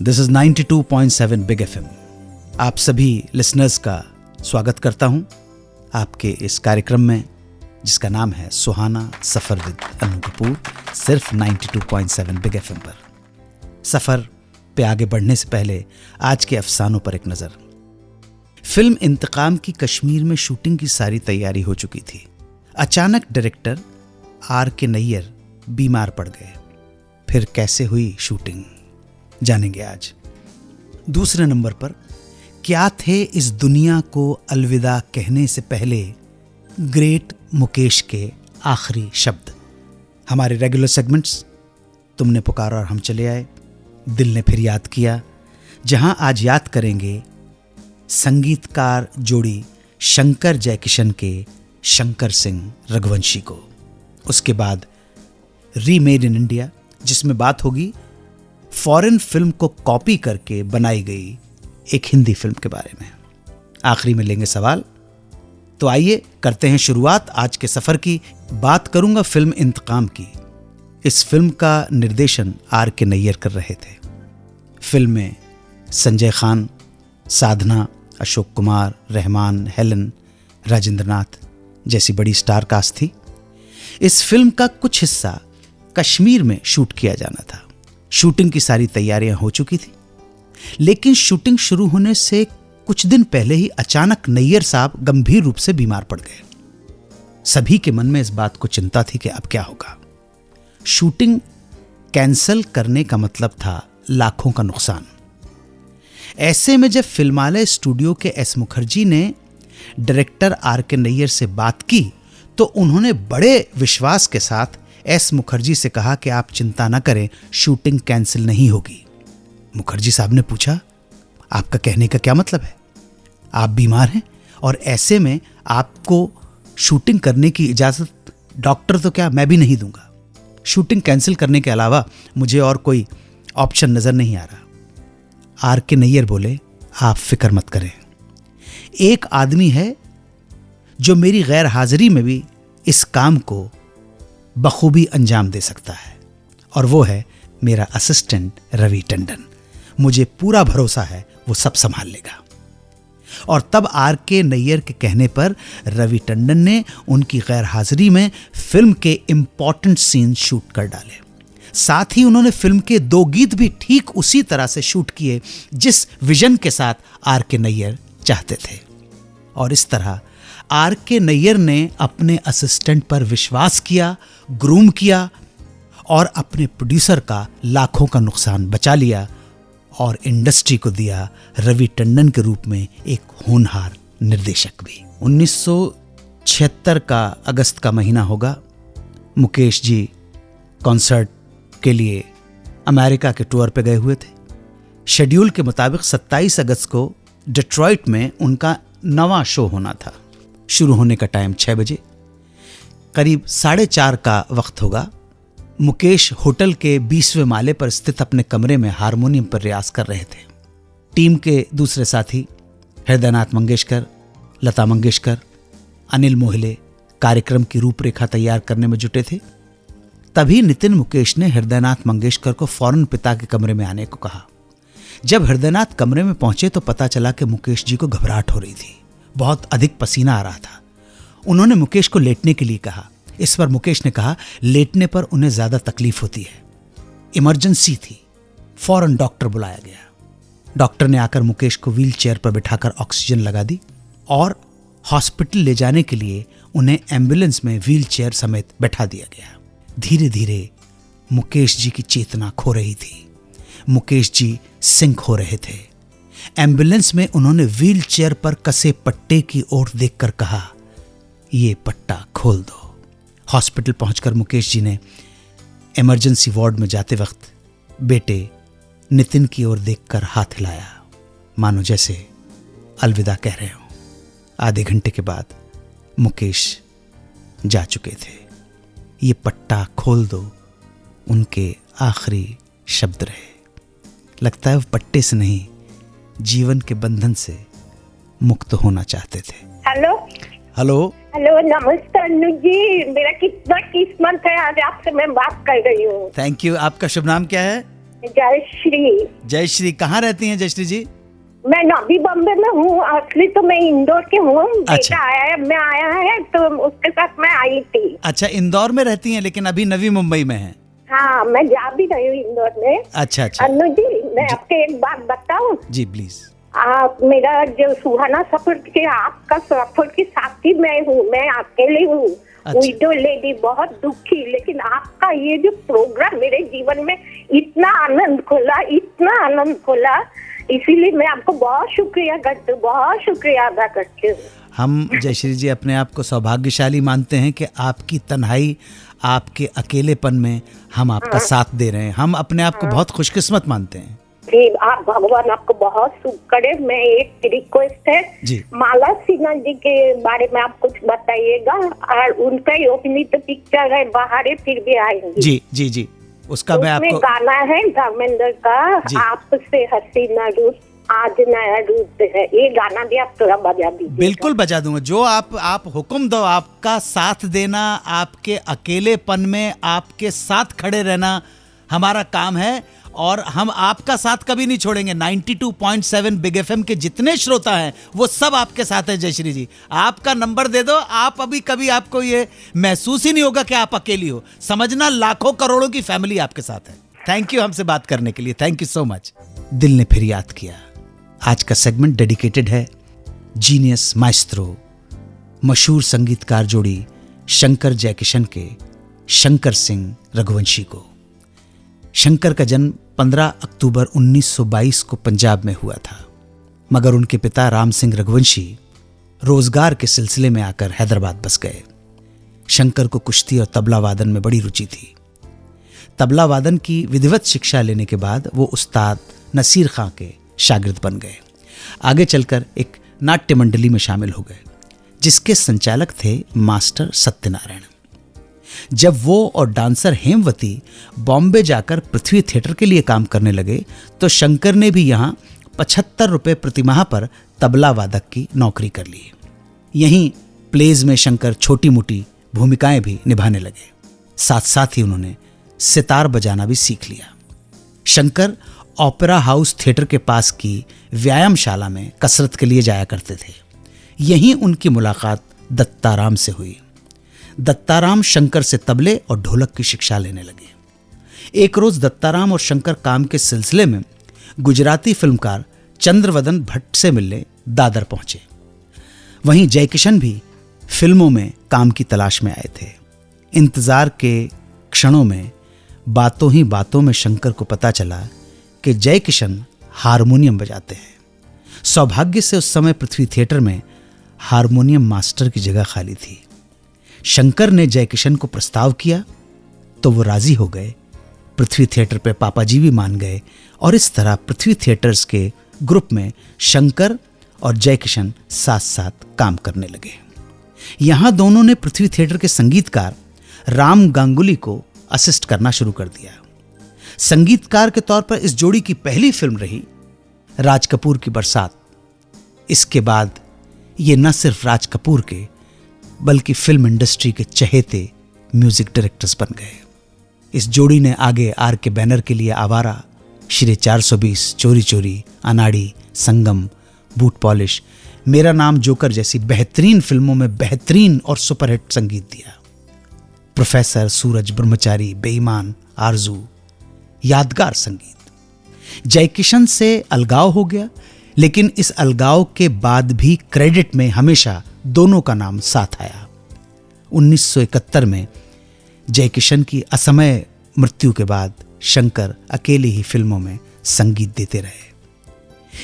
This is 92.7 big FM. आप सभी listeners का स्वागत करता हूं आपके इस कार्यक्रम में जिसका नाम है सुहाना सफर विद अनु कपूर, सिर्फ 92.7 बिग एफएम पर। सफर पे आगे बढ़ने से पहले आज के अफसानों पर एक नजर। फिल्म इंतकाम की कश्मीर में शूटिंग की सारी तैयारी हो चुकी थी। अचानक डायरेक्टर R.K. नैयर बीमार पड़ गए। फिर कैसे हुई शूटिंग जानेंगे आज। दूसरे नंबर पर क्या थे इस दुनिया को अलविदा कहने से पहले ग्रेट मुकेश के आखिरी शब्द। हमारे रेगुलर सेगमेंट्स तुमने पुकारा और हम चले आए, दिल ने फिर याद किया, जहां आज याद करेंगे संगीतकार जोड़ी शंकर जयकिशन के शंकर सिंह रघुवंशी को। उसके बाद रीमेड इन इंडिया, जिसमें बात होगी फॉरेन फिल्म को कॉपी करके बनाई गई एक हिंदी फिल्म के बारे में। आखिरी में लेंगे सवाल। तो आइए करते हैं शुरुआत आज के सफर की। बात करूंगा फिल्म इंतकाम की। इस फिल्म का निर्देशन R.K. नैयर कर रहे थे। फिल्म में संजय खान, साधना, अशोक कुमार, रहमान, हेलन, राजेंद्र नाथ जैसी बड़ी स्टार कास्ट थी। इस फिल्म का कुछ हिस्सा कश्मीर में शूट किया जाना था। शूटिंग की सारी तैयारियां हो चुकी थी, लेकिन शूटिंग शुरू होने से कुछ दिन पहले ही अचानक नैयर साहब गंभीर रूप से बीमार पड़ गए। सभी के मन में इस बात को चिंता थी कि अब क्या होगा। शूटिंग कैंसल करने का मतलब था लाखों का नुकसान। ऐसे में जब फिल्मालय स्टूडियो के एस मुखर्जी ने डायरेक्टर R.K. नैयर से बात की तो उन्होंने बड़े विश्वास के साथ एस मुखर्जी से कहा कि आप चिंता ना करें, शूटिंग कैंसिल नहीं होगी। मुखर्जी साहब ने पूछा, आपका कहने का क्या मतलब है? आप बीमार हैं और ऐसे में आपको शूटिंग करने की इजाजत डॉक्टर तो क्या मैं भी नहीं दूंगा। शूटिंग कैंसिल करने के अलावा मुझे और कोई ऑप्शन नजर नहीं आ रहा। R.K. नैयर बोले, आप फिक्र मत करें, एक आदमी है जो मेरी गैर हाजिरी में भी इस काम को बखूबी अंजाम दे सकता है, और वो है मेरा असिस्टेंट रवि टंडन। मुझे पूरा भरोसा है वो सब संभाल लेगा। और तब R.K. नैयर के कहने पर रवि टंडन ने उनकी गैर हाजिरी में फिल्म के इंपॉर्टेंट सीन शूट कर डाले। साथ ही उन्होंने फिल्म के 2 गीत भी ठीक उसी तरह से शूट किए जिस विजन के साथ R.K. नैयर चाहते थे। और इस तरह R.K. नैयर ने अपने असिस्टेंट पर विश्वास किया, ग्रूम किया और अपने प्रोड्यूसर का लाखों का नुकसान बचा लिया और इंडस्ट्री को दिया रवि टंडन के रूप में एक होनहार निर्देशक भी। 1976 का अगस्त का महीना होगा। मुकेश जी कॉन्सर्ट के लिए अमेरिका के टूर पे गए हुए थे। शेड्यूल के मुताबिक 27 अगस्त को डिट्रॉइट में उनका नवा शो होना था। शुरू होने का टाइम 6 बजे, करीब 4:30 का वक्त होगा। मुकेश होटल के 20वें माले पर स्थित अपने कमरे में हारमोनियम पर रियाज कर रहे थे। टीम के दूसरे साथी हृदयनाथ मंगेशकर, लता मंगेशकर, अनिल मोहिले कार्यक्रम की रूपरेखा तैयार करने में जुटे थे। तभी नितिन मुकेश ने हृदयनाथ मंगेशकर को फौरन पिता के कमरे में आने को कहा। जब हृदयनाथ कमरे में पहुंचे तो पता चला कि मुकेश जी को घबराहट हो रही थी, बहुत अधिक पसीना आ रहा था। उन्होंने मुकेश को लेटने के लिए कहा। इस पर मुकेश ने कहा, लेटने पर उन्हें ज्यादा तकलीफ होती है, इमरजेंसी थी। फौरन डॉक्टर बुलाया गया। डॉक्टर ने आकर मुकेश को व्हील चेयर पर बिठाकर ऑक्सीजन लगा दी और हॉस्पिटल ले जाने के लिए उन्हें एम्बुलेंस में व्हील चेयर समेत बैठा दिया गया। धीरे धीरे मुकेश जी की चेतना खो रही थी। मुकेश जी सिंक हो रहे थे। एम्बुलेंस में उन्होंने व्हील चेयर पर कसे पट्टे की ओर देखकर कहा, ये पट्टा खोल दो। हॉस्पिटल पहुंचकर मुकेश जी ने इमरजेंसी वार्ड में जाते वक्त बेटे नितिन की ओर देखकर हाथ हिलाया, मानो जैसे अलविदा कह रहे हो। आधे घंटे के बाद मुकेश जा चुके थे। ये पट्टा खोल दो उनके आखिरी शब्द रहे। लगता है वो पट्टे से नहीं, जीवन के बंधन से मुक्त होना चाहते थे। हेलो हेलो हेलो, नमस्ते अनु जी। मेरा कितना किस्मत है, आज आपसे मैं बात कर रही हूँ। Thank you. आपका शुभ नाम क्या है? जयश्री। जयश्री, कहाँ रहती हैं जयश्री जी? मैं नवी बॉम्बे में हूँ, असली तो मैं इंदौर के हूँ। अच्छा। बेटा आया है, मैं आया है तो उसके साथ मैं आई थी। अच्छा, इंदौर में रहती हैं लेकिन अभी नवी मुंबई में हैं। हाँ, मैं जा भी रही हूँ इंदौर में। अच्छा अच्छा अनु जी, मैं आपके एक बात बताऊँ? जी प्लीज। आप मेरा जो सुहाना सफर के आपका सफर की साथी मैं हूँ, मैं अकेले हूँ। अच्छा। विडो लेडी, बहुत दुखी, लेकिन आपका ये जो प्रोग्राम मेरे जीवन में इतना आनंद खोला, इतना आनंद खोला, इसीलिए मैं आपको बहुत शुक्रिया करती हूँ, बहुत शुक्रिया अदा करती हूँ। हम जयश्री जी अपने आप को सौभाग्यशाली मानते हैं कि आपकी तन्हाई, आपके अकेलेपन में हम आपका साथ दे रहे हैं। हम अपने आप को बहुत खुशकिस्मत मानते हैं। जी, आप भगवान आपको बहुत सुख करे। मैं एक रिक्वेस्ट है जी। माला सिन्हा जी के बारे में आप कुछ बताइएगा, और उनका ही अभिनीत पिक्चर है बहारे फिर भी आएंगी। जी जी जी, उसका मैं उसमें आपको गाना है धर्मेंद्र का, आपसे हसीना रूप आज नया रूप है। ये गाना भी आप थोड़ा बजा दीजिए। बिल्कुल बजा दूंगा, जो आप हुक्म दो। आपका साथ देना, आपके अकेलेपन में आपके साथ खड़े रहना हमारा काम है, और हम आपका साथ कभी नहीं छोड़ेंगे। 92.7 बिग एफएम के जितने श्रोता हैं वो सब आपके साथ हैं जयश्री जी। आपका नंबर दे दो, आप अभी कभी आपको ये महसूस ही नहीं होगा कि आप अकेली हो। समझना लाखों करोड़ों की फैमिली आपके साथ है। थैंक यू हमसे बात करने के लिए, थैंक यू सो मच। दिल ने फिर याद किया। आज का सेगमेंट डेडिकेटेड है जीनियस माइस्ट्रो, मशहूर संगीतकार जोड़ी शंकर जयकिशन के शंकर सिंह रघुवंशी को। शंकर का जन्म 15 अक्टूबर 1922 को पंजाब में हुआ था, मगर उनके पिता राम सिंह रघुवंशी रोजगार के सिलसिले में आकर हैदराबाद बस गए। शंकर को कुश्ती और तबला वादन में बड़ी रुचि थी। तबला वादन की विधिवत शिक्षा लेने के बाद वो उस्ताद नसीर खां के शागिर्द बन गए। आगे चलकर एक नाट्य मंडली में शामिल हो गए, जिसके संचालक थे मास्टर सत्यनारायण। जब वो और डांसर हेमवती बॉम्बे जाकर पृथ्वी थिएटर के लिए काम करने लगे तो शंकर ने भी यहाँ 75 रुपये प्रतिमाह पर तबला वादक की नौकरी कर ली। यहीं प्लेज में शंकर छोटी मोटी भूमिकाएं भी निभाने लगे। साथ साथ ही उन्होंने सितार बजाना भी सीख लिया। शंकर ओपेरा हाउस थिएटर के पास की व्यायामशाला में कसरत के लिए जाया करते थे। यहीं उनकी मुलाकात दत्ताराम से हुई। दत्ताराम शंकर से तबले और ढोलक की शिक्षा लेने लगे। एक रोज दत्ताराम और शंकर काम के सिलसिले में गुजराती फिल्मकार चंद्रवदन भट्ट से मिलने दादर पहुंचे। वहीं जयकिशन भी फिल्मों में काम की तलाश में आए थे। इंतजार के क्षणों में बातों ही बातों में शंकर को पता चला कि जयकिशन हारमोनियम बजाते हैं। सौभाग्य से उस समय पृथ्वी थिएटर में हारमोनियम मास्टर की जगह खाली थी। शंकर ने जयकिशन को प्रस्ताव किया तो वो राजी हो गए। पृथ्वी थिएटर पे पापा जी भी मान गए, और इस तरह पृथ्वी थिएटर्स के ग्रुप में शंकर और जयकिशन साथ साथ काम करने लगे। यहां दोनों ने पृथ्वी थिएटर के संगीतकार राम गांगुली को असिस्ट करना शुरू कर दिया। संगीतकार के तौर पर इस जोड़ी की पहली फिल्म रही राज कपूर की बरसात। इसके बाद ये न सिर्फ राज कपूर के बल्कि फिल्म इंडस्ट्री के चहेते म्यूजिक डायरेक्टर्स बन गए। इस जोड़ी ने आगे आर के बैनर के लिए आवारा, श्री 420, चोरी चोरी, अनाड़ी, संगम, बूट पॉलिश, मेरा नाम जोकर जैसी बेहतरीन फिल्मों में बेहतरीन और सुपरहिट संगीत दिया। प्रोफेसर, सूरज, ब्रह्मचारी, बेईमान, आरजू, यादगार संगीत। जयकिशन से अलगाव हो गया, लेकिन इस अलगाव के बाद भी क्रेडिट में हमेशा दोनों का नाम साथ आया। 1971 में जयकिशन की असमय मृत्यु के बाद शंकर अकेले ही फिल्मों में संगीत देते रहे।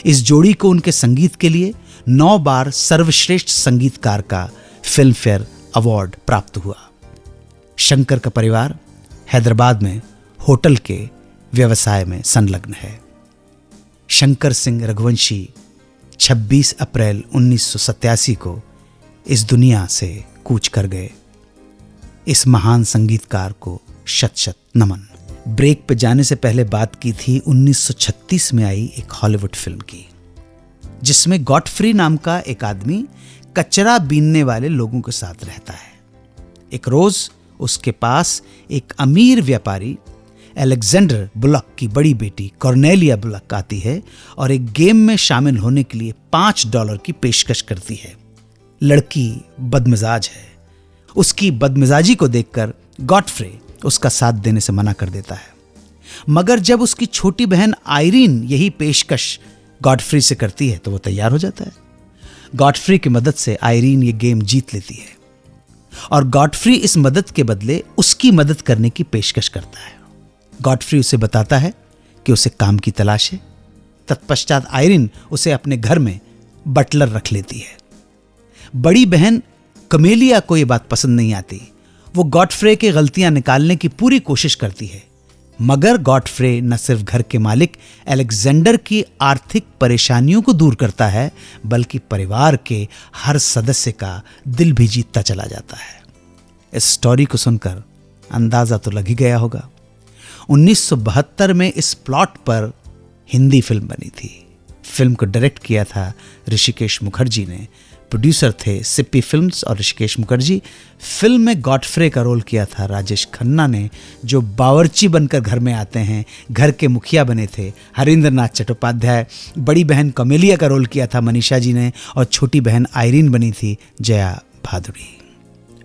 इस जोड़ी को उनके संगीत के लिए 9 बार सर्वश्रेष्ठ संगीतकार का फिल्म फेयर अवार्ड प्राप्त हुआ। शंकर का परिवार हैदराबाद में होटल के व्यवसाय में संलग्न है। शंकर सिंह रघुवंशी 26 अप्रैल 1987 को इस दुनिया से कूच कर गए। इस महान संगीतकार को शत शत नमन। ब्रेक पे जाने से पहले बात की थी 1936 में आई एक हॉलीवुड फिल्म की, जिसमें गॉडफ्री नाम का एक आदमी कचरा बीनने वाले लोगों के साथ रहता है। एक रोज उसके पास एक अमीर व्यापारी अलेक्जेंडर बुलक की बड़ी बेटी कॉर्नेलिया बुलक आती है और एक गेम में शामिल होने के लिए $5 की पेशकश करती है। लड़की बदमिजाज है। उसकी बदमिजाजी को देखकर गॉडफ्रे उसका साथ देने से मना कर देता है, मगर जब उसकी छोटी बहन आयरीन यही पेशकश गॉडफ्री से करती है तो वो तैयार हो जाता है। गॉडफ्री की मदद से आयरीन ये गेम जीत लेती है और गॉडफ्री इस मदद के बदले उसकी मदद करने की पेशकश करता है। गॉडफ्री उसे बताता है कि उसे काम की तलाश है। तत्पश्चात आयरीन उसे अपने घर में बटलर रख लेती है। बड़ी बहन कमेलिया को यह बात पसंद नहीं आती। वो गॉडफ्रे की गलतियां निकालने की पूरी कोशिश करती है, मगर गॉडफ्रे न सिर्फ घर के मालिक अलेक्जेंडर की आर्थिक परेशानियों को दूर करता है, बल्कि परिवार के हर सदस्य का दिल भी जीतता चला जाता है। इस स्टोरी को सुनकर अंदाजा तो लग ही गया होगा। 1972 में इस प्लॉट पर हिंदी फिल्म बनी थी। फिल्म को डायरेक्ट किया था ऋषिकेश मुखर्जी ने। प्रोड्यूसर थे सिप्पी फिल्म्स और ऋषिकेश मुखर्जी। फिल्म में गॉडफ्रे का रोल किया था राजेश खन्ना ने, जो बावर्ची बनकर घर में आते हैं। घर के मुखिया बने थे हरिंद्र नाथ चट्टोपाध्याय। बड़ी बहन कमेलिया का रोल किया था मनीषा जी ने और छोटी बहन आयरीन बनी थी जया भादुड़ी।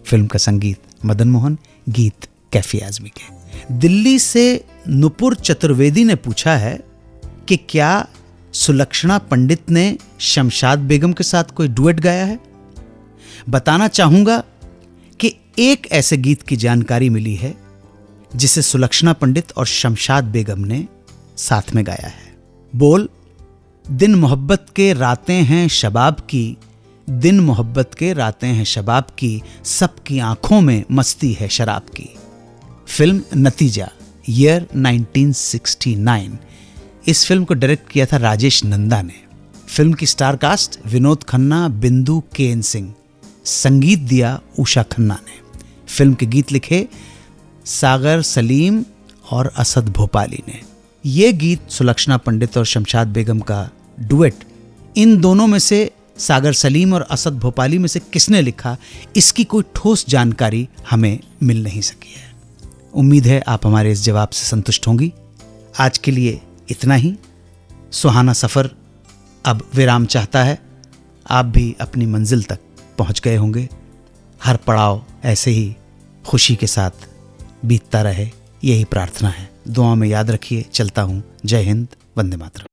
फिल्म का संगीत मदन मोहन, गीत कैफी आजमी के। दिल्ली से नुपुर चतुर्वेदी ने पूछा है कि क्या सुलक्षणा पंडित ने शमशाद बेगम के साथ कोई डुएट गाया है। बताना चाहूंगा कि एक ऐसे गीत की जानकारी मिली है जिसे सुलक्षणा पंडित और शमशाद बेगम ने साथ में गाया है। बोल, दिन मोहब्बत के रातें हैं शबाब की, दिन मोहब्बत के रातें हैं शबाब की, सबकी आंखों में मस्ती है शराब की। फिल्म नतीजा, ईयर 1969। इस फिल्म को डायरेक्ट किया था राजेश नंदा ने। फिल्म की स्टार कास्ट विनोद खन्ना, बिंदु, के.एन. सिंह। संगीत दिया उषा खन्ना ने। फिल्म के गीत लिखे सागर सलीम और असद भोपाली ने। ये गीत सुलक्षणा पंडित और शमशाद बेगम का डुएट, इन दोनों में से सागर सलीम और असद भोपाली में से किसने लिखा, इसकी कोई ठोस जानकारी हमें मिल नहीं सकी है। उम्मीद है आप हमारे इस जवाब से संतुष्ट होंगी। आज के लिए इतना ही। सुहाना सफ़र अब विराम चाहता है। आप भी अपनी मंजिल तक पहुंच गए होंगे। हर पड़ाव ऐसे ही खुशी के साथ बीतता रहे, यही प्रार्थना है। दुआ में याद रखिए। चलता हूं। जय हिंद, वंदे मातरम।